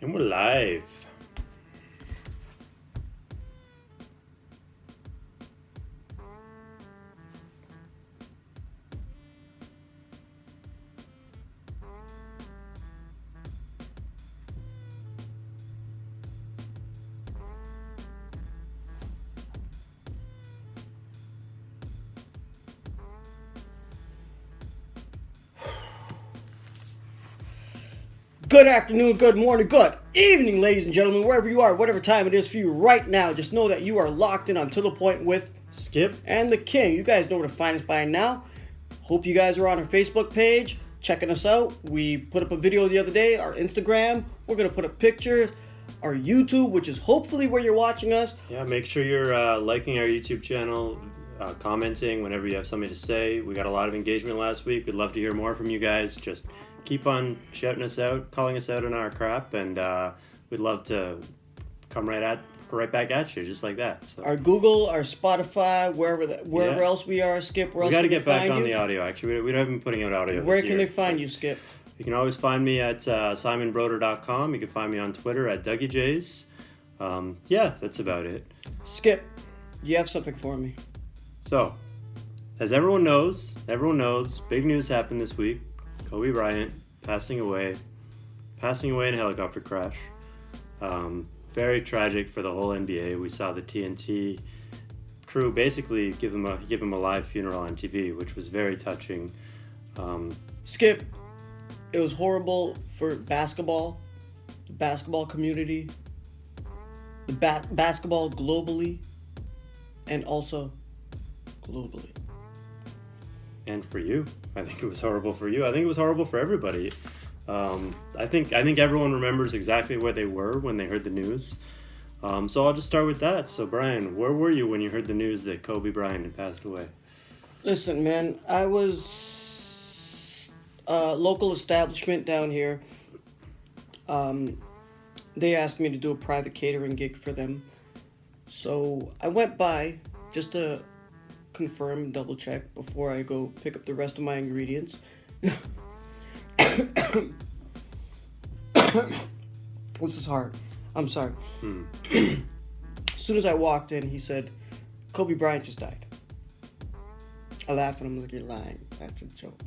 And we're live. Good afternoon, good morning, good evening, ladies and gentlemen, wherever you are, whatever time it is for you right now. Just know that you are locked in on To The Point with Skip. and the King. You guys know where to find us by now. Hope you guys are on our Facebook page, checking us out. We put up a video the other day, our Instagram. We're going to put up pictures. Our YouTube, which is hopefully where you're watching us. Yeah, make sure you're liking our YouTube channel, commenting whenever you have something to say. We got a lot of engagement last week. We'd love to hear more from you guys. Just keep on shouting us out, calling us out on our crap, and we'd love to come right back at you, just like that. So. Our Google, our Spotify, wherever else we are, Skip. Where we else got to can get back on you? the audio. Actually, we haven't been putting out audio. Where this can year, they find you, Skip? You can always find me at simonbroder.com. You can find me on Twitter at DougieJays. Yeah, that's about it. Skip, you have something for me. So, as everyone knows, big news happened this week. Kobe Bryant passing away in a helicopter crash. Very tragic for the whole NBA. We saw the TNT crew basically give him a live funeral on TV, which was very touching. Skip, it was horrible for basketball, the basketball community, the basketball globally, and also globally. And for you, I think it was horrible for you. I think it was horrible for everybody. I think everyone remembers exactly where they were when they heard the news. So I'll just start with that. So Brian, where were you when you heard the news that Kobe Bryant had passed away? Listen, man, I was a local establishment down here. They asked me to do a private catering gig for them. So I went by just to confirm and double check before I go pick up the rest of my ingredients. This is hard. I'm sorry. As soon as I walked in, he said, Kobe Bryant just died. I laughed and I'm like, you're lying. That's a joke.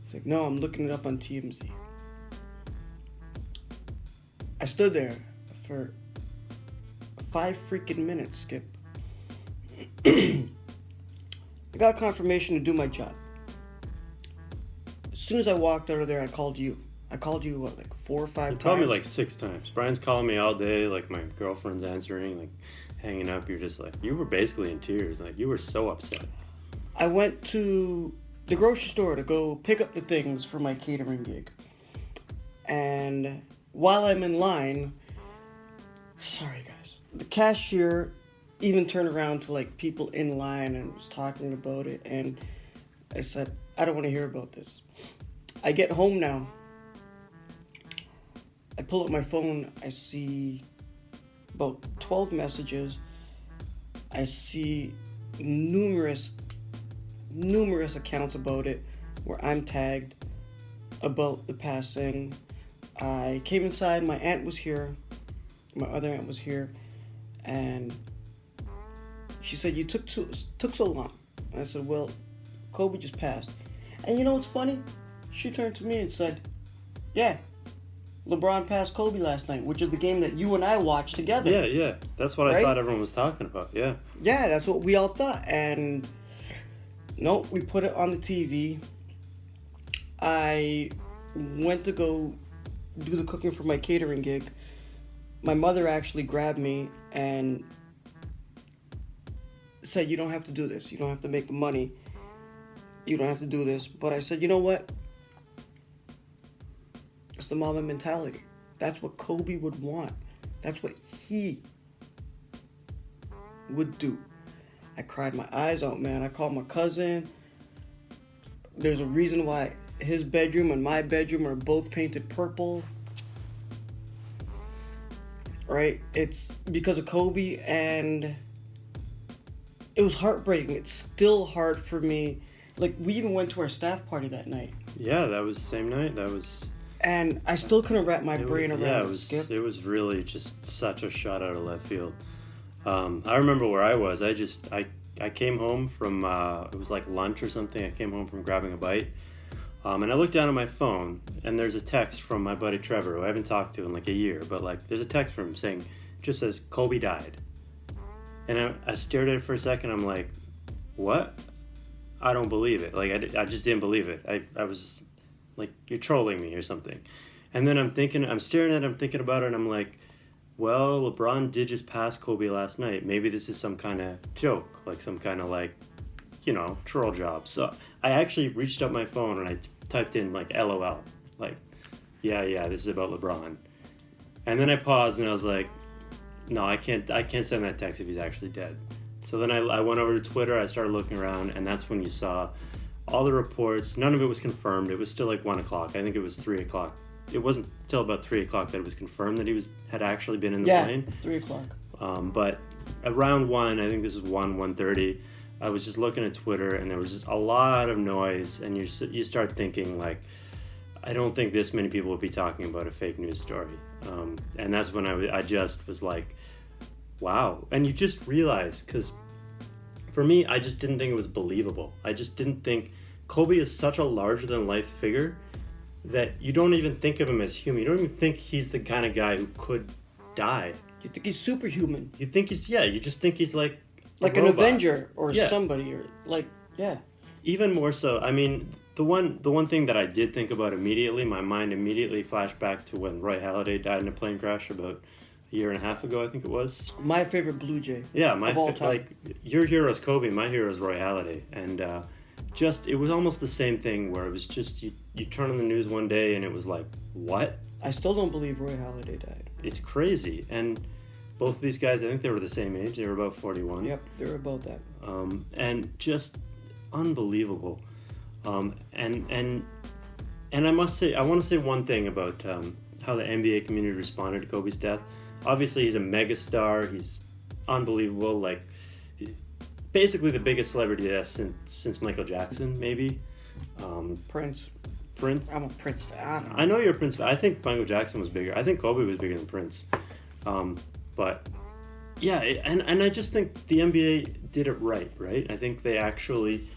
He's like, no, I'm looking it up on TMZ. I stood there for 5 freaking minutes, Skip. I got confirmation to do my job. As soon as I walked out of there, I called you. I called you, what, like 4 or 5 times? You called me like 6 times. Brian's calling me all day, like my girlfriend's answering, like hanging up. You're just like, you were basically in tears. Like you were so upset. I went to the grocery store to go pick up the things for my catering gig. And while I'm in line, sorry guys, the cashier even turned around to like people in line and was talking about it. And I said, I don't want to hear about this. I get home now. I pull up my phone. I see about 12 messages. I see numerous accounts about it where I'm tagged about the passing. I came inside. My aunt was here. My other aunt was here. And she said, you took so long. And I said, well, Kobe just passed. And you know what's funny? She turned to me and said, yeah, LeBron passed Kobe last night, which is the game that you and I watched together. Yeah. That's what I thought everyone was talking about, yeah. Yeah, that's what we all thought. And no, we put it on the TV. I went to go do the cooking for my catering gig. My mother actually grabbed me and said, you don't have to do this. You don't have to make the money. You don't have to do this. But I said, you know what? It's the mama mentality. That's what Kobe would want. That's what he would do. I cried my eyes out, man. I called my cousin. There's a reason why his bedroom and my bedroom are both painted purple. Right? It's because of Kobe, and it was heartbreaking. It's still hard for me. Like, we even went to our staff party that night. Yeah, that was the same night. That was And I still couldn't wrap my brain around yeah, it, Skip. it was really just such a shot out of left field. I remember where I was. I came home from it was like lunch or something. I came home from grabbing a bite, and I looked down at my phone, and there's a text from my buddy Trevor, who I haven't talked to in like a year. But like, there's a text from him saying, just says Kobe died, and I stared at it for a second. I'm like, what? I don't believe it. Like I just didn't believe it. I was like, you're trolling me or something. And then I'm staring at it, I'm thinking about it, and I'm like, well, LeBron did just pass Kobe last night. Maybe this is some kind of joke, like some kind of like, troll job. So I actually reached up my phone and I typed in like LOL, like, yeah, this is about LeBron. And then I paused and I was like, no, I can't send that text if he's actually dead. So then I went over to Twitter, I started looking around, and that's when you saw all the reports. None of it was confirmed. It was still like 1 o'clock. I think it was 3 o'clock. It wasn't till about 3 o'clock that it was confirmed that he had actually been in the plane. 3 o'clock. But around 1, I think this is 1:30, I was just looking at Twitter, and there was just a lot of noise, and you start thinking, like, I don't think this many people would be talking about a fake news story. And that's when I just was like, wow. And you just realize, because for me, I just didn't think it was believable. I just didn't think Kobe is such a larger-than-life figure that you don't even think of him as human. You don't even think he's the kind of guy who could die. You think he's superhuman. You think you just think he's like an robot. Avenger or somebody, or like, yeah. Even more so, I mean, the one thing that I did think about immediately, my mind immediately flashed back to when Roy Halladay died in a plane crash about a year and a half ago, I think it was. My favorite Blue Jay. Yeah, of all time. Like, your hero's Kobe, my hero's Roy Halladay, and it was almost the same thing where it was just you turn on the news one day and it was like, what? I still don't believe Roy Halladay died. It's crazy. And both of these guys, I think they were the same age. They were about 41. Yep, they were about that. And just unbelievable. And I must say, I want to say one thing about how the NBA community responded to Kobe's death. Obviously, he's a megastar. He's unbelievable. Like, basically the biggest celebrity death since Michael Jackson, maybe. Prince. I'm a Prince fan. I know you're a Prince fan. I think Michael Jackson was bigger. I think Kobe was bigger than Prince. But yeah, and I just think the NBA did it right? I think they actually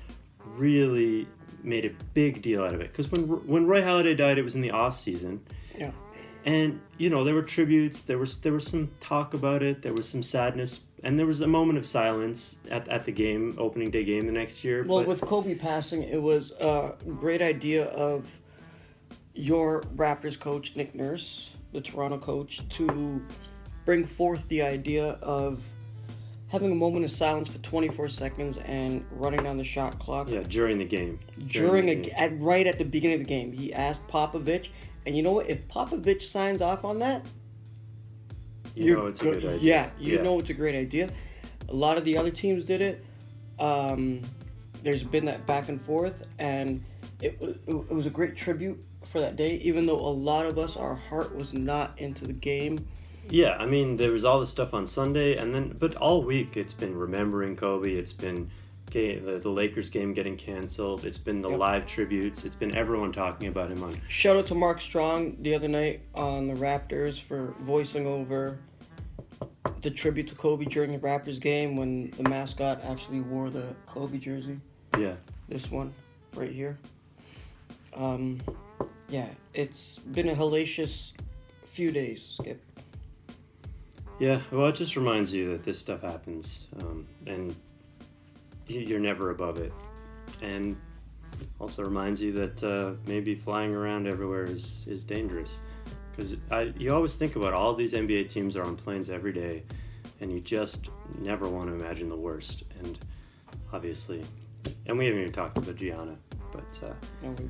really made a big deal out of it. Because when Roy Halladay died, it was in the off season. Yeah. And there were tributes. There was some talk about it. There was some sadness, and there was a moment of silence at the opening day game the next year. Well, with Kobe passing, it was a great idea of your Raptors coach, Nick Nurse, the Toronto coach, to bring forth the idea of having a moment of silence for 24 seconds and running down the shot clock. Yeah, during the game. Right at the beginning of the game. He asked Popovich, and you know what? If Popovich signs off on that, you know it's a good idea. Yeah, know it's a great idea. A lot of the other teams did it. There's been that back and forth, and it was a great tribute for that day, even though a lot of us, our heart was not into the game. Yeah, I mean, there was all this stuff on Sunday, but all week it's been remembering Kobe. It's been the Lakers game getting canceled. It's been the live tributes. It's been everyone talking about him on. Shout out to Marc Strong the other night on the Raptors for voicing over the tribute to Kobe during the Raptors game when the mascot actually wore the Kobe jersey. Yeah. This one right here. Yeah, it's been a hellacious few days, Skip. Yeah, well, it just reminds you that this stuff happens, and you're never above it. And also reminds you that maybe flying around everywhere is dangerous. Because you always think about all these NBA teams are on planes every day, and you just never want to imagine the worst. And obviously, and we haven't even talked about Gianna, but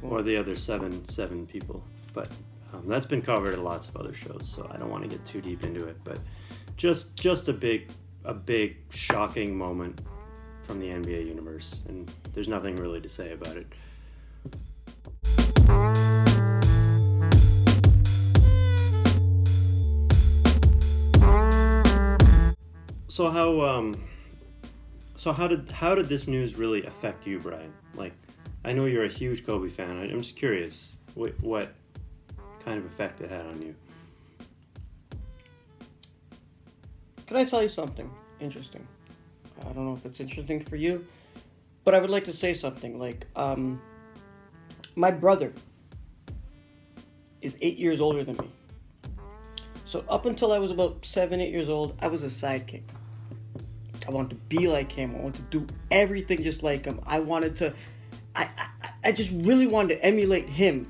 or the other seven people. But that's been covered in lots of other shows, so I don't want to get too deep into it. But just a big shocking moment from the NBA universe, and there's nothing really to say about it. So how did this news really affect you, Brian? Like, I know you're a huge Kobe fan. I'm just curious, what? kind of effect it had on you. Can I tell you something interesting? I don't know if it's interesting for you, but I would like to say something. Like, my brother is 8 years older than me. So up until I was about 7, 8 years old, I was a sidekick. I wanted to be like him. I wanted to do everything just like him. I just really wanted to emulate him.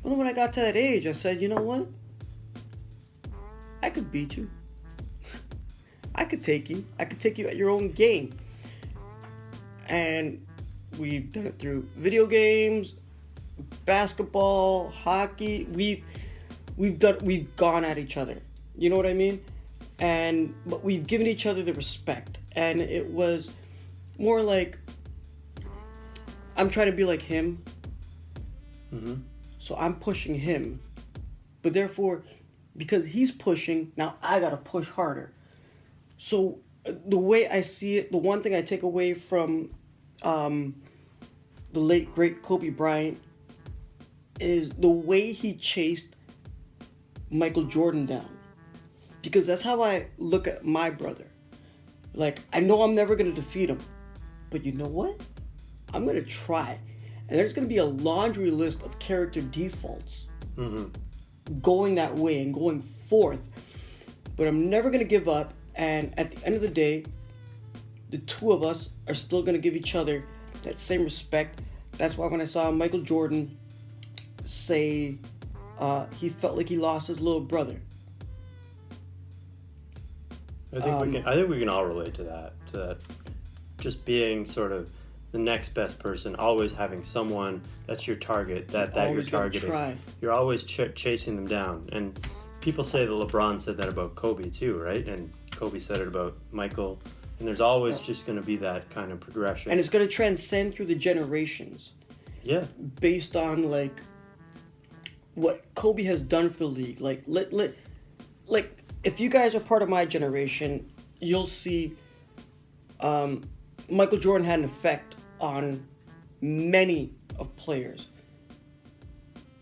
But when I got to that age, I said, you know what? I could beat you. I could take you. I could take you at your own game. And we've done it through video games, basketball, hockey. We've gone at each other. You know what I mean? But we've given each other the respect. And it was more like, I'm trying to be like him. Mm-hmm. So I'm pushing him. But therefore, because he's pushing, now I gotta push harder. So the way I see it, the one thing I take away from the late great Kobe Bryant is the way he chased Michael Jordan down. Because that's how I look at my brother. Like, I know I'm never going to defeat him. But you know what? I'm going to try. And there's going to be a laundry list of character defaults going that way and going forth. But I'm never going to give up. And at the end of the day, the two of us are still going to give each other that same respect. That's why when I saw Michael Jordan say he felt like he lost his little brother. I think we can all relate to that. Just being sort of the next best person, always having someone that's your target, that you're targeting. You're always chasing them down. And people say that LeBron said that about Kobe too, right? And Kobe said it about Michael. And there's always just going to be that kind of progression. And it's going to transcend through the generations. Yeah. Based on, like, what Kobe has done for the league. Like, if you guys are part of my generation, you'll see Michael Jordan had an effect on many of players.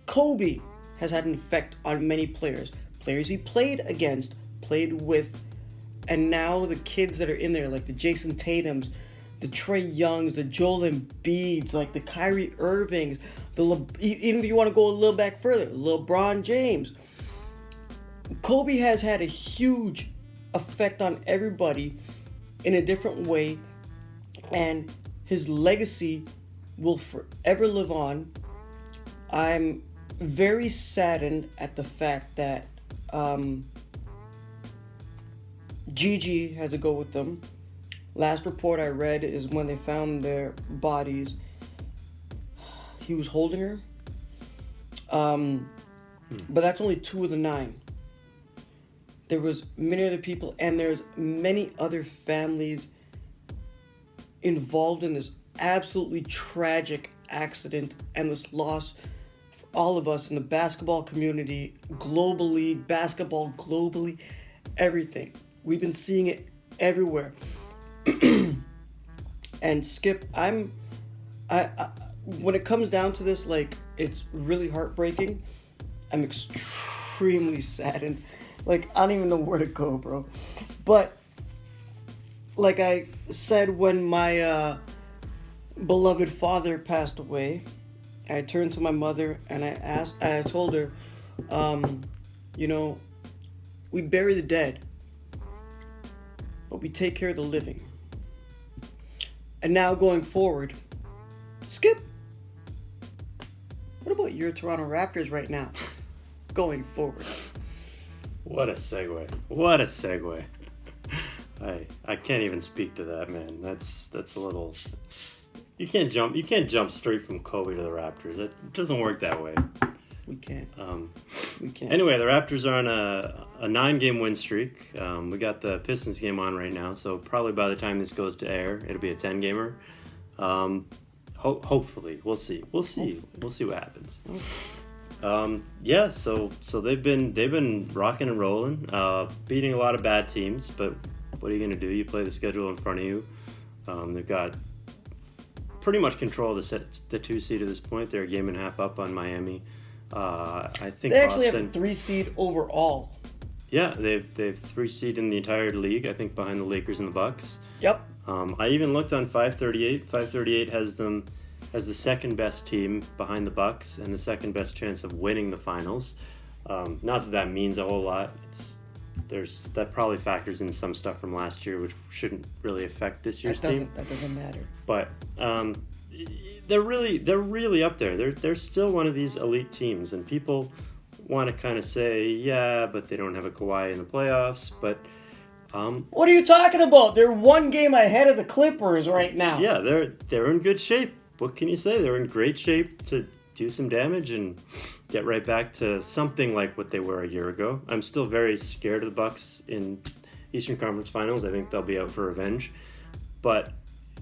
Kobe has had an effect on many players. Players he played against, played with, and now the kids that are in there, like the Jason Tatums, the Trae Youngs, the Joel Embiids, like the Kyrie Irvings, even if you want to go a little back further, LeBron James. Kobe has had a huge effect on everybody in a different way, and his legacy will forever live on. I'm very saddened at the fact that Gigi had to go with them. Last report I read is when they found their bodies, he was holding her. But that's only 2 of the 9. There was many other people, and there's many other families involved in this absolutely tragic accident and this loss for all of us in the basketball community, globally, basketball globally, everything. We've been seeing it everywhere. And Skip, I when it comes down to this, like, it's really heartbreaking. I'm extremely saddened. Like, I don't even know where to go, bro. But like I said, when my beloved father passed away, I turned to my mother and I told her, we bury the dead, but we take care of the living. And now going forward, Skip, what about your Toronto Raptors right now, going forward? What a segue. I can't even speak to that, man. That's a little. You can't jump straight from Kobe to the Raptors. It doesn't work that way. We can't. Anyway, the Raptors are on a 9-game win streak. We got the Pistons game on right now, so probably by the time this goes to air, it'll be a 10-gamer. Hopefully, we'll see. We'll see what happens. So they've been rocking and rolling, beating a lot of bad teams, but what are you gonna do? You play the schedule in front of you. They've got pretty much control of the 2 seed at this point. They're a game and a half up on Miami. I think They actually Boston. have a 3 seed overall. Yeah, they've 3 seed in the entire league. I think behind the Lakers and the Bucks. Yep. I even looked on 538. 538 has them as the second best team behind the Bucks and the second best chance of winning the finals. Not that means a whole lot. That probably factors in some stuff from last year, which shouldn't really affect this year's team. That doesn't matter. But they're really up there. They're still one of these elite teams, and people want to kind of say, yeah, but they don't have a Kawhi in the playoffs. But what are you talking about? They're one game ahead of the Clippers right now. yeah, they're in good shape. What can you say? They're in great shape to do some damage and get right back to something like what they were a year ago. I'm still very scared of the Bucks in Eastern Conference Finals. I think they'll be out for revenge. But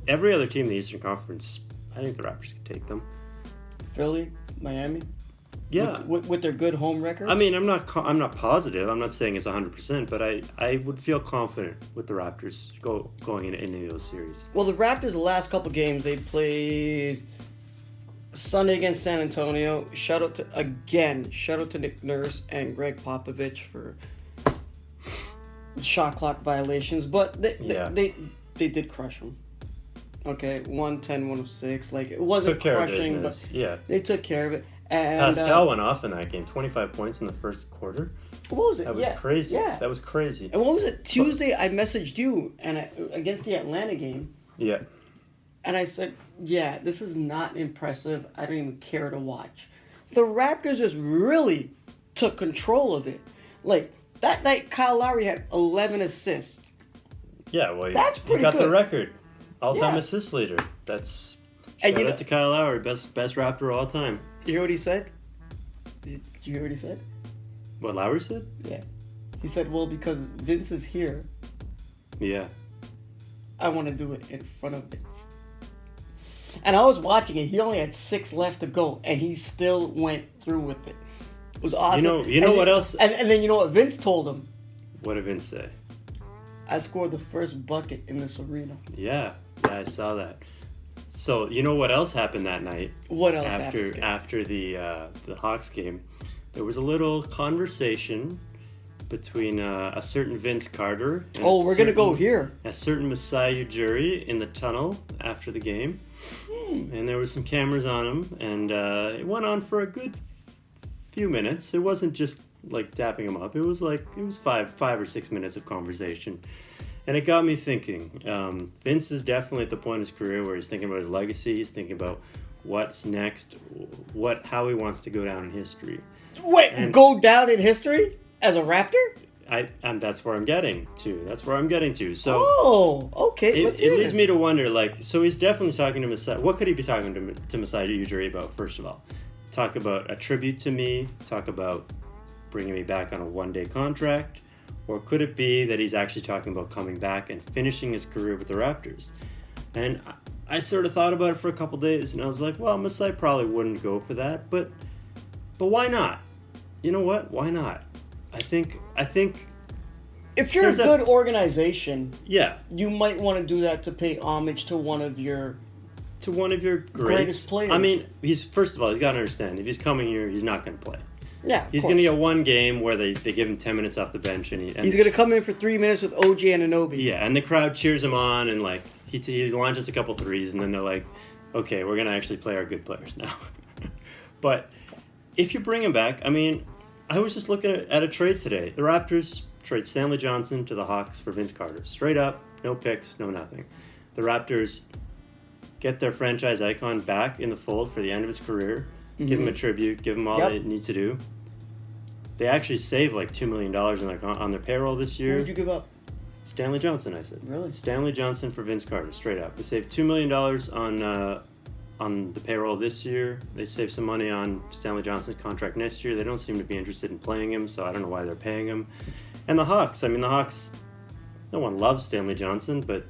every other team in the Eastern Conference, I think the Raptors could take them. Philly, Miami. Yeah, with their good home record. I mean, I'm not positive. I'm not saying it's 100%, but I would feel confident with the Raptors going into any of those series. Well, the Raptors, the last couple games they played Sunday against San Antonio. Shout out to Nick Nurse and Greg Popovich for shot clock violations, but they did crush them. Okay, 110-106. Like, it wasn't crushing, but yeah, they took care of it. And Pascal went off in that game, 25 points in the first quarter. What was it? That was crazy. Yeah. That was crazy. And what was it? Tuesday, I messaged you against the Atlanta game. Yeah. And I said, yeah, this is not impressive. I don't even care to watch. The Raptors just really took control of it. Like, that night, Kyle Lowry had 11 assists. Yeah, well, That's pretty he got good. the record. All-time Yeah. assist leader. That's And shout out to Kyle Lowry, best Raptor of all time. You hear what he said? Did you hear what he said? What Lowry said? Yeah. He said, well, because Vince is here, Yeah. I want to do it in front of Vince. And I was watching it. He only had 6 left to go, and he still went through with it. It was awesome. You know what else? And then you know what Vince told him? What did Vince say? I scored the first bucket in this arena. Yeah, I saw that. So you know what else happened that night? What else happened? After the Hawks game? There was a little conversation between a certain Vince Carter. And we're gonna go here. A certain Masai Ujiri in the tunnel after the game, and there was some cameras on him, and it went on for a good few minutes. It wasn't just like dapping him up. It was 5 or 6 minutes of conversation. And it got me thinking. Vince is definitely at the point in his career where he's thinking about his legacy. He's thinking about what's next, how he wants to go down in history. Wait, go down in history as a Raptor? That's where I'm getting to. So, okay. It leads me to wonder. So he's definitely talking to Masai. What could he be talking to Masai Ujiri about? First of all, talk about a tribute to me. Talk about bringing me back on a one-day contract. Or could it be that he's actually talking about coming back and finishing his career with the Raptors? And I sort of thought about it for a couple days, and I was like, well, Masai probably wouldn't go for that, but why not? You know what? Why not? I think if you're a good organization, yeah, you might want to do that to pay homage to one of your greatest players. I mean, first of all, he's got to understand, if he's coming here, he's not going to play. Yeah, he's going to get one game where they give him 10 minutes off the bench, and he's going to come in for 3 minutes with OG Anunoby. Yeah, and the crowd cheers him on, and he launches a couple threes, and then they're like, okay, we're going to actually play our good players now. But if you bring him back, I mean, I was just looking at a trade today. The Raptors trade Stanley Johnson to the Hawks for Vince Carter. Straight up, no picks, no nothing. The Raptors get their franchise icon back in the fold for the end of his career. Mm-hmm. Give him a tribute. Give him all they need to do. They actually saved $2 million on their payroll this year. Who would you give up? Stanley Johnson, I said. Really? Stanley Johnson for Vince Carter, straight up. They saved $2 million on the payroll this year. They saved some money on Stanley Johnson's contract next year. They don't seem to be interested in playing him, so I don't know why they're paying him. And the Hawks, no one loves Stanley Johnson, but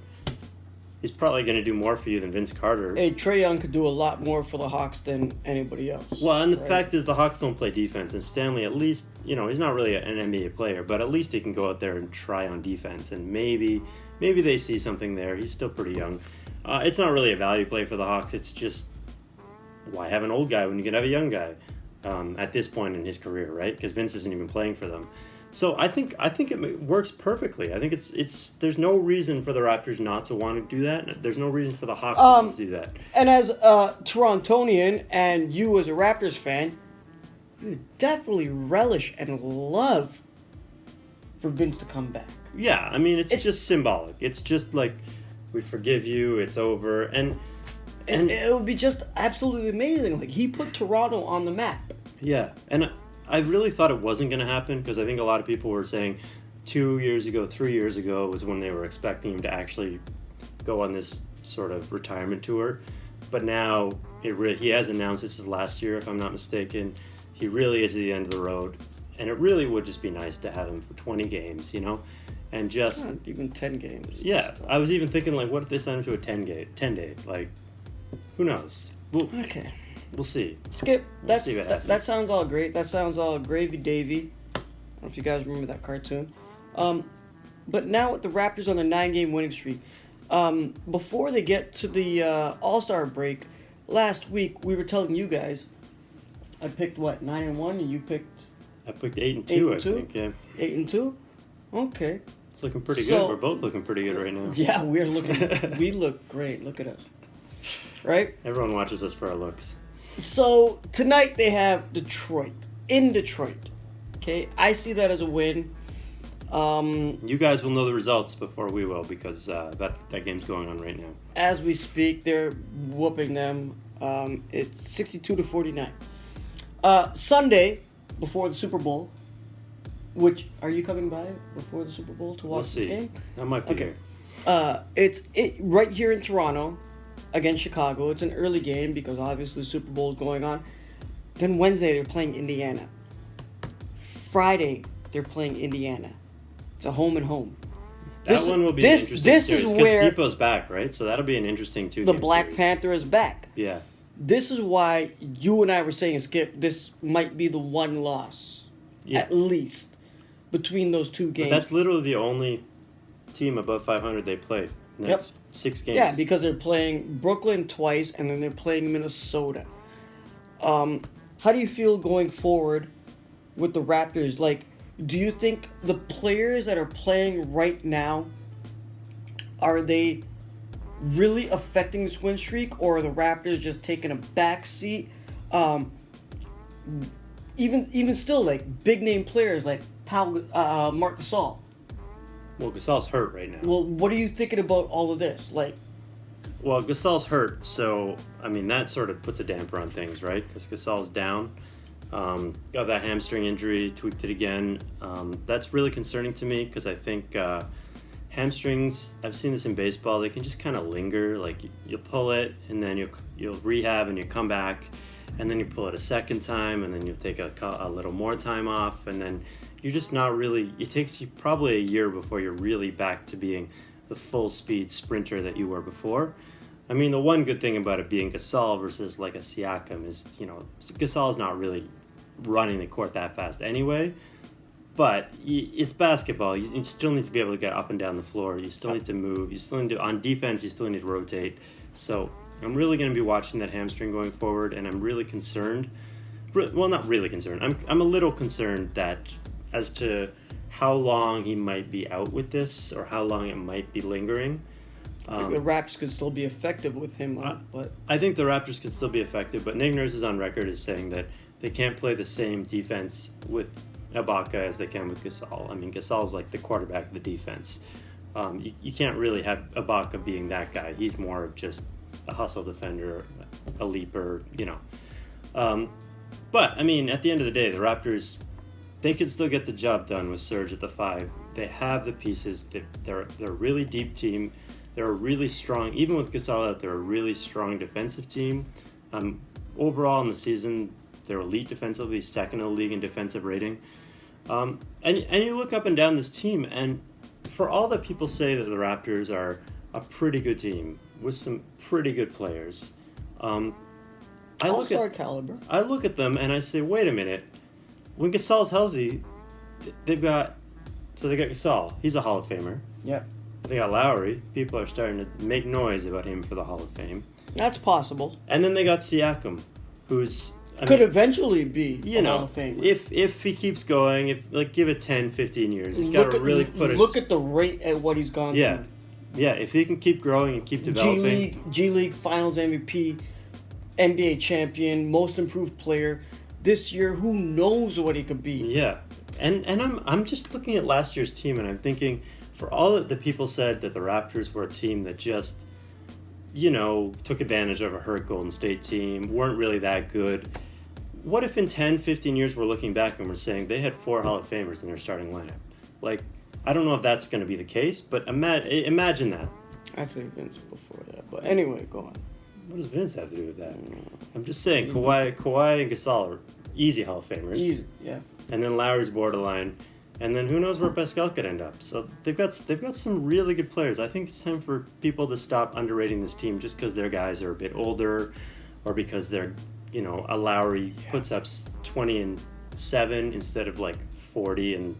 he's probably going to do more for you than Vince Carter. Hey, Trae Young could do a lot more for the Hawks than anybody else. Well, and the fact is the Hawks don't play defense, and Stanley, at least, he's not really an NBA player, but at least he can go out there and try on defense, and maybe they see something there. He's still pretty young. It's not really a value play for the Hawks. It's just, why have an old guy when you can have a young guy? at this point in his career, right? Because Vince isn't even playing for them. So I think it works perfectly. I think it's there's no reason for the Raptors not to want to do that. There's no reason for the Hawks not to do that. And as a Torontonian and you as a Raptors fan, you definitely relish and love for Vince to come back. Yeah, I mean it's just symbolic. It's just like we forgive you. It's over, and it would be just absolutely amazing. Like he put Toronto on the map. Yeah, and I really thought it wasn't going to happen because I think a lot of people were saying 2 years ago, 3 years ago was when they were expecting him to actually go on this sort of retirement tour. But now he has announced this is last year, if I'm not mistaken. He really is at the end of the road. And it really would just be nice to have him for 20 games, and just... Not even 10 games. Yeah, I was even thinking, like, what if they signed him to a 10-day? Like, who knows? Okay. We'll see. Skip, that sounds all great. That sounds all gravy davy. I don't know if you guys remember that cartoon. But now with the Raptors on their 9-game winning streak, before they get to the All-Star break, last week we were telling you guys, I picked what, 9-1, and you picked... I picked 8-2, I think, yeah. 8-2? Okay. It's looking pretty good. We're both looking pretty good right now. Yeah, we look great. Look at us. Right? Everyone watches us for our looks. So, tonight they have Detroit. In Detroit. Okay? I see that as a win. You guys will know the results before we will because that game's going on right now. As we speak, they're whooping them. It's 62-49. Sunday, before the Super Bowl, which, are you coming by before the Super Bowl to watch this game? I might be here. It's right here in Toronto against Chicago. It's an early game because obviously the Super Bowl is going on. Then Wednesday, they're playing Indiana. Friday, they're playing Indiana. It's a home and home. That one will be an interesting this series, is where Depot's back, right? So that'll be an interesting two. The Black Panther is back. Yeah. This is why you and I were saying, Skip, this might be the one loss, at least, between those two games. But that's literally the only team above 500 they played. Next 6 games. Yeah, because they're playing Brooklyn twice, and then they're playing Minnesota. How do you feel going forward with the Raptors? Like, do you think the players that are playing right now, are they really affecting this win streak, or are the Raptors just taking a back seat? Even still, like big name players like Marc Gasol. Well, Gasol's hurt right now. Well, what are you thinking about all of this? Like, well, Gasol's hurt, so I mean that sort of puts a damper on things, right? Because Gasol's down, got that hamstring injury, tweaked it again. That's really concerning to me because I think. Hamstrings, I've seen this in baseball, they can just kind of linger. Like you'll pull it and then you'll rehab and you come back and then you pull it a second time and then you'll take a little more time off and then you're just not really, it takes you probably a year before you're really back to being the full speed sprinter that you were before. I mean, the one good thing about it being Gasol versus like a Siakam is, Gasol's not really running the court that fast anyway. But it's basketball. You still need to be able to get up and down the floor. You still need to move. You still need to, on defense, you still need to rotate. So I'm really going to be watching that hamstring going forward, and I'm really concerned. Well, not really concerned. I'm a little concerned that as to how long he might be out with this or how long it might be lingering. I think the Raptors could still be effective with him, but I think the Raptors could still be effective, but Nick Nurse is on record as saying that they can't play the same defense with Ibaka as they can with Gasol. I mean, Gasol's like the quarterback of the defense. You can't really have Ibaka being that guy. He's more of just a hustle defender, a leaper, But, I mean, at the end of the day, the Raptors, they could still get the job done with Serge at the 5. They have the pieces. They're a really deep team. They're a really strong, even with Gasol out, they're a really strong defensive team. Overall in the season, they're elite defensively, second in the league in defensive rating. And you look up and down this team, and for all that people say that the Raptors are a pretty good team with some pretty good players, all-star caliber. I look at them and I say, wait a minute. When Gasol's healthy, they got Gasol. He's a Hall of Famer. Yeah. They got Lowry. People are starting to make noise about him for the Hall of Fame. That's possible. And then they got Siakam, who's Could eventually be you a know, Hall of Famer. if he keeps going, give it 10, 15 years, he's got to really look at the rate at what he's gone yeah. through. Yeah, if he can keep growing and keep developing. G League Finals MVP, NBA champion, most improved player. This year, who knows what he could be? Yeah, and I'm just looking at last year's team, and I'm thinking, for all that the people said that the Raptors were a team that just, took advantage of a hurt Golden State team, weren't really that good. What if in 10, 15 years we're looking back and we're saying they had 4 Hall of Famers in their starting lineup? Like, I don't know if that's going to be the case, but imagine that. I'd say Vince before that, but anyway, go on. What does Vince have to do with that? I'm just saying, Kawhi and Gasol are easy Hall of Famers. Easy, yeah. And then Lowry's borderline, and then who knows where Pascal could end up. So they've got some really good players. I think it's time for people to stop underrating this team just because their guys are a bit older, or because they're, a Lowry puts up 20-7 instead of like 40-6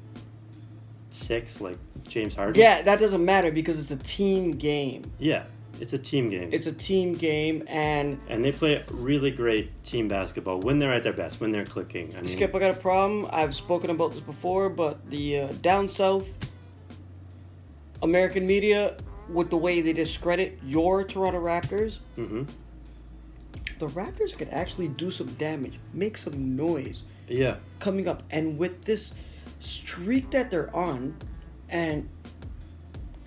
like James Harden. Yeah, that doesn't matter because it's a team game. Yeah. It's a team game. It's a team game, and they play really great team basketball when they're at their best, when they're clicking. Skip, I got a problem. I've spoken about this before, but the down south American media, with the way they discredit your Toronto Raptors, the Raptors could actually do some damage, make some noise. Yeah. Coming up, and with this streak that they're on, and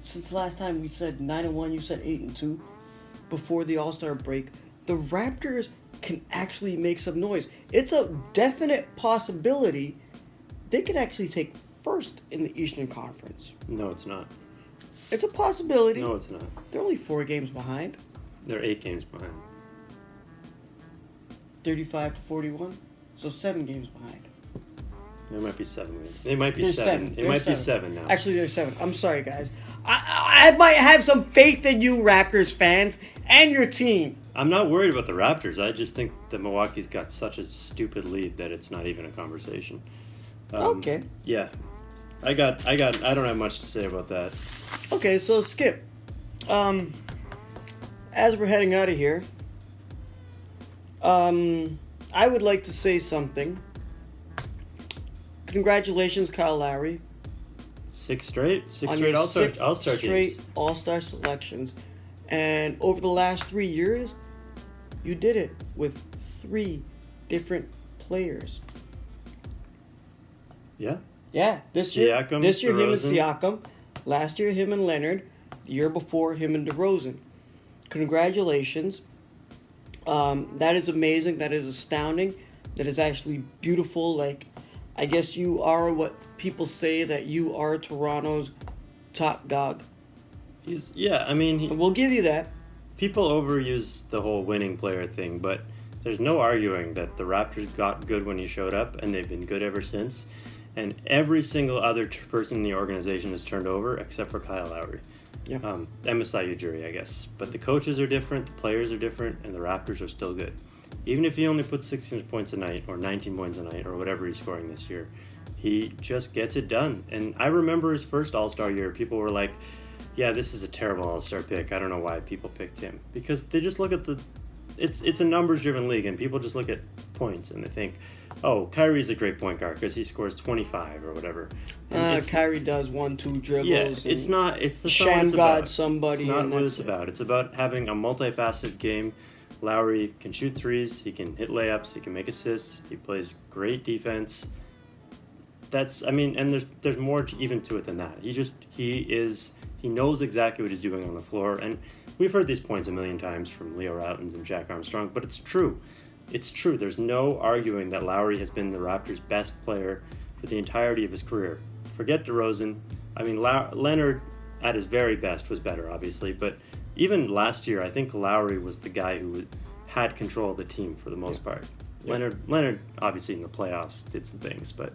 since last time we said 9-1, you said 8-2 before the All-Star break, the Raptors can actually make some noise. It's a definite possibility they could actually take first in the Eastern Conference. No, it's not. It's a possibility. No, it's not. They're only 4 games behind. They're 8 games behind. 35-41, so 7 games behind. There might be 7. They might be They're 7. It might be 7 now. Actually, they're 7. I'm sorry, guys. I might have some faith in you, Raptors fans, and your team. I'm not worried about the Raptors. I just think that Milwaukee's got such a stupid lead that it's not even a conversation. Okay. Yeah. I don't have much to say about that. Okay, so Skip. As we're heading out of here, I would like to say something. Congratulations, Kyle Lowry. 6 straight All-Star games. All-Star selections. And over the last 3 years, you did it with 3 different players. Yeah. Yeah. This year him and DeRozan. Siakam. Last year, him and Leonard. The year before, him and DeRozan. Congratulations. That is amazing. That is astounding. That is actually beautiful. Like, I guess you are what people say that you are Toronto's top dog. We'll give you that. People overuse the whole winning player thing, but there's no arguing that the Raptors got good when he showed up, and they've been good ever since. And every single other person in the organization has turned over except for Kyle Lowry. Yeah. MSI Ujiri, I guess. But the coaches are different, the players are different, and the Raptors are still good. Even if he only puts 16 points a night or 19 points a night or whatever he's scoring this year, he just gets it done. And I remember his first All-Star year, people were like, yeah, this is a terrible All-Star pick. I don't know why people picked him. Because they just look at it's a numbers-driven league, and people just look at points, and they think, oh, Kyrie's a great point guard because he scores 25 or whatever. Kyrie does 1-2 dribbles. Yeah, it's not. It's the Sham God somebody. It's not what it's about. It's about having a multifaceted game. Lowry can shoot threes. He can hit layups. He can make assists. He plays great defense. And there's more even to it than that. He knows exactly what he's doing on the floor, and we've heard these points a million times from Leo Routins and Jack Armstrong, but it's true. It's true. There's no arguing that Lowry has been the Raptors' best player for the entirety of his career. Forget DeRozan. Leonard at his very best was better, obviously, but even last year, I think Lowry was the guy who had control of the team for the most part. Yeah. Leonard, obviously in the playoffs, did some things, but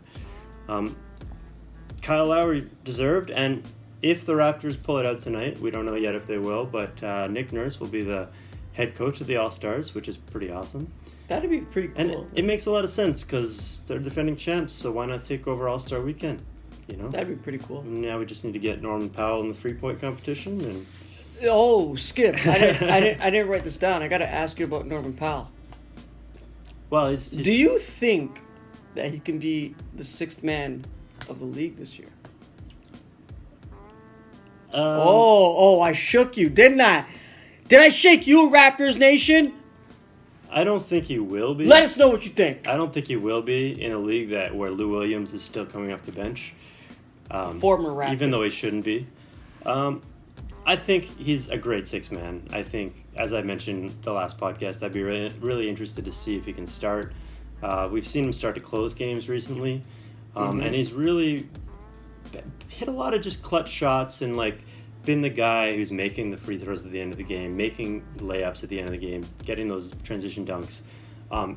Kyle Lowry deserved, and if the Raptors pull it out tonight, we don't know yet if they will, but Nick Nurse will be the head coach of the All-Stars, which is pretty awesome. That'd be pretty cool. And it makes a lot of sense because they're defending champs, so why not take over All-Star Weekend? That'd be pretty cool. And now we just need to get Norman Powell in the 3-point competition. And oh, Skip! I didn't write this down. I got to ask you about Norman Powell. Well, he's Do you think that he can be the sixth man of the league this year? I shook you, didn't I? Did I shake you, Raptors Nation? I don't think he will be. Let us know what you think. I don't think he will be in a league where Lou Williams is still coming off the bench. Former Raptor. Even though he shouldn't be. I think he's a great sixth man. I think, as I mentioned the last podcast, I'd be really, really interested to see if he can start. We've seen him start to close games recently. And he's really hit a lot of just clutch shots and been the guy who's making the free throws at the end of the game, making layups at the end of the game, getting those transition dunks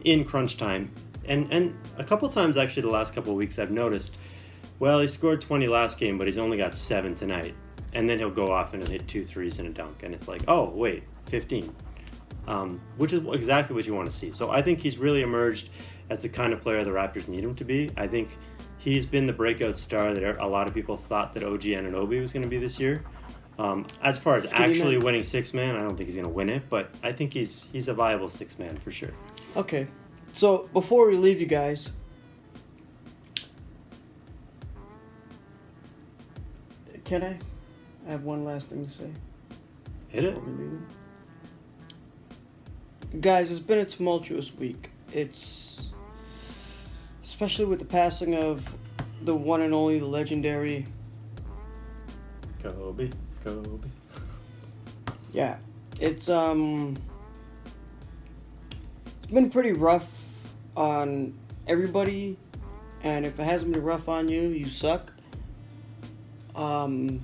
in crunch time. And a couple times, actually, the last couple of weeks, I've noticed, well, he scored 20 last game, but he's only got 7 tonight. And then he'll go off and hit 2 threes and a dunk. And it's like, oh, wait, 15. Which is exactly what you want to see. So I think he's really emerged as the kind of player the Raptors need him to be. I think he's been the breakout star that a lot of people thought that OG Anunoby was going to be this year. As far as actually winning six man, I don't think he's going to win it, but I think he's a viable six man for sure. Okay, so before we leave you guys, can I have one last thing to say? Hit it. Before we leave them? Guys, it's been a tumultuous week. It's especially with the passing of the one and only, the legendary Kobe. Yeah, it's been pretty rough on everybody, and if it hasn't been rough on you, you suck. I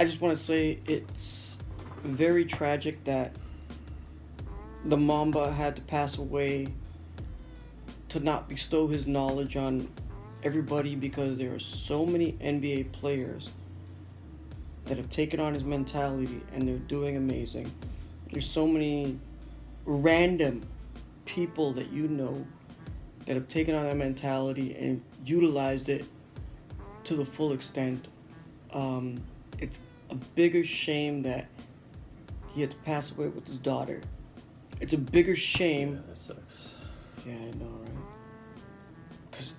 just want to say it's very tragic that the Mamba had to pass away to not bestow his knowledge on everybody, because there are so many NBA players that have taken on his mentality and they're doing amazing. There's so many random people that you know that have taken on that mentality and utilized it to the full extent. It's a bigger shame that he had to pass away with his daughter. It's a bigger shame. Yeah, that sucks. Yeah, I know, right? Because,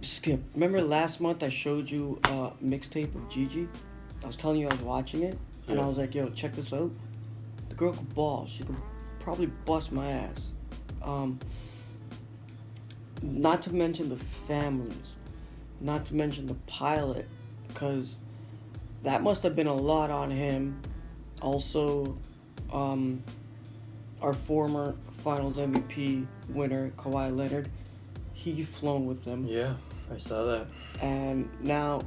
Skip, remember last month I showed you a mixtape of Gigi? I was telling you I was watching it, and I was like, yo, check this out. The girl could ball. She could probably bust my ass. Not to mention the families. Not to mention the pilot, because that must have been a lot on him. Also, our former Finals MVP winner, Kawhi Leonard, he flown with them. Yeah, I saw that. And now,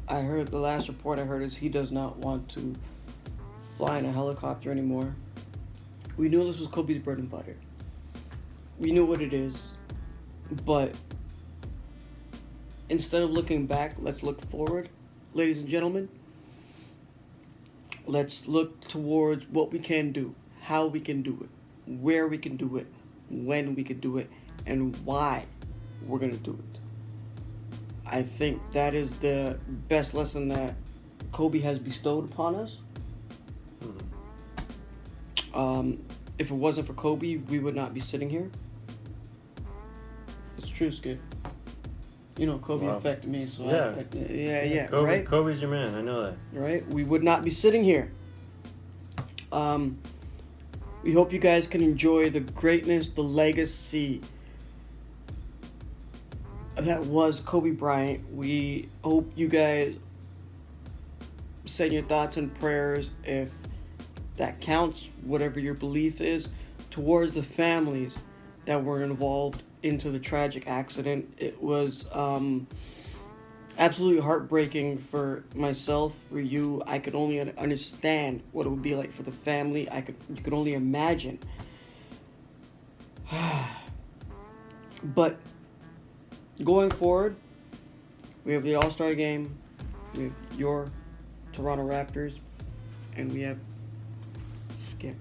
I heard, the last report I heard is he does not want to fly in a helicopter anymore. We knew this was Kobe's bread and butter. We knew what it is. But instead of looking back, let's look forward, ladies and gentlemen. Let's look towards what we can do, how we can do it, where we can do it, when we can do it, and why we're going to do it. I think that is the best lesson that Kobe has bestowed upon us. If it wasn't for Kobe, we would not be sitting here. It's true, Skip. You know, Kobe affected me, so yeah. I affected. Yeah, Kobe, right? Kobe's your man, I know that. Right? We would not be sitting here. We hope you guys can enjoy the greatness, the legacy that was Kobe Bryant. We hope you guys send your thoughts and prayers, if that counts, whatever your belief is, towards the families that were involved into the tragic accident. It was absolutely heartbreaking for myself, for you. I could only understand what it would be like for the family. You could only imagine. But going forward, we have the All-Star game, we have your Toronto Raptors, and we have Skip.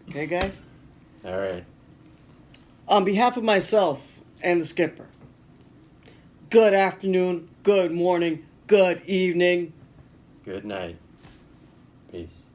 Okay, guys? All right. On behalf of myself and the skipper, good afternoon, good morning, good evening. Good night. Peace.